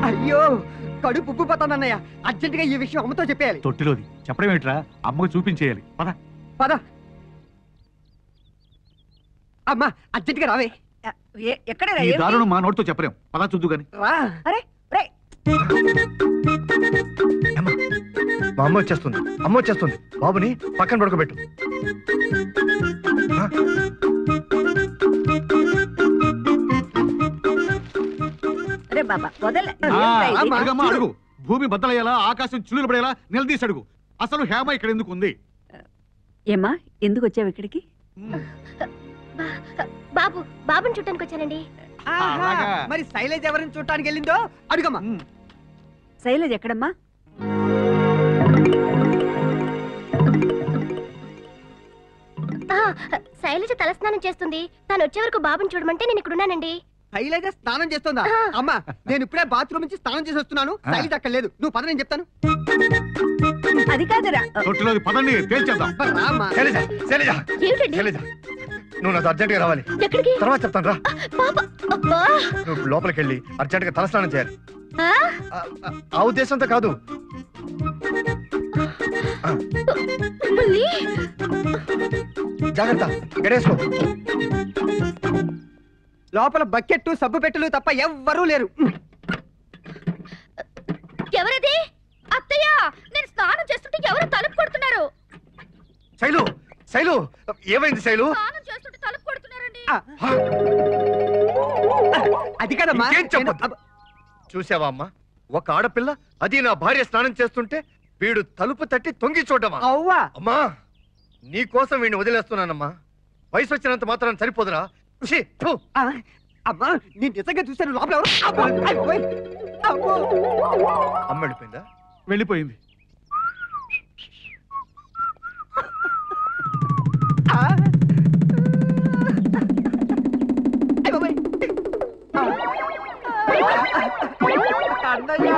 అయ్యో కడుపు ఉబ్బిపోతానన్నయ్య. అర్జెంట్ గా ఈ విషయం అమ్మతో చెప్పేయాలి. తొట్టిలోది చెప్పడం ఏంట్రా, అమ్మకు చూపించేయాలి. పద పద అమ్మా, అర్జెంట్ గా రావే. ఎక్కడ ఈ దారుణం మా నోటితో చెప్పలేం. పద చూద్దు గాని. రా. అరే రే మా అమ్మ వచ్చేస్తుంది, అమ్మ వచ్చేస్తుంది. బాబుని పక్కన పడుకోబెట్టు. అరే బాబా వదల అడుగమ్మా అడుగు. భూమి బద్దలయ్యేలా, ఆకాశం చిల్లులు పడేలా నిలదీసి అడుగు. అసలు హేమ ఇక్కడ ఎందుకు ఉంది? ఏమ్మా ఎందుకు వచ్చావు ఇక్కడికి? బాబు బాబుని చూడటానికి వచ్చానండి. ఆహా, మరి శైలజ ఎవరిని చూడటానికి వెళ్ళిందో అడుగమ్మా. శైలజ్ ఎక్కడమ్మా? శైలజ తలస్నానం చేస్తుంది. తను వచ్చే వరకు బాబుని చూడమంటే నేను ఇక్కడ ఉన్నానండి. శైలజ స్నానం చేస్తుందా? అమ్మా నేను ఇప్పుడే బాత్రూమ్ నుంచి స్నానం చేసి వస్తున్నాను. శైలజ అక్కడ లేదు. నువ్వు పద, నేను చెప్తాను. అది కాదురా. తొట్టిలోది పదండి, తేల్చేద్దాం. రామ్మా. శైలజ, శైలజ, ఏమిటండి? శైలజ, నువ్వు నాతో అర్జెంట్ గా రావాలి. ఎక్కడికి? తర్వాత చెప్తాను రా. పాప అబ్బా. నువ్వు లోపలికి వెళ్ళి అర్జెంట్ గా తలస్నానం చేయాలి. ఆ? ఆ ఉద్దేశంతో కాదు. మిమ్మల్ని జాగ్రత్త, గడేసుకో. లోపల బకెట్ సబ్బు పెట్టెలు తప్ప ఎవ్వరూ లేరు. ఎవరది? అత్తయ్య, నేను స్నానం చేస్తుంటే ఎవరు తలుపు కొడుతున్నారు? శైలు, శైలు, ఏమైంది శైలు? స్నానం చేస్తుంటే తలుపు కొడుతున్నారండి. అది కదమ్మా. ఇంకేం చెప్పొద్దు. చూసావా అమ్మా, ఒక ఆడపిల్ల, అది నా భార్య స్నానం చేస్తుంటే వీడు తలుపు తట్టి తొంగి చూడమా? అవ్వా. అమ్మా, నీ కోసం వీడిని వదిలేస్తున్నానమ్మా. వయసు వచ్చినంత మాత్రం సరిపోదురా. ఛీ, థు. అమ్మా నేను నిజంగా చూశాను. లోపల ఎవరు? అబ్బా, అయ్యోయ్. అమ్మో. అమ్మ వెళ్ళిపోయిందా? వెళ్ళిపోయింది. అయ్యోయ్. అన్నయ్య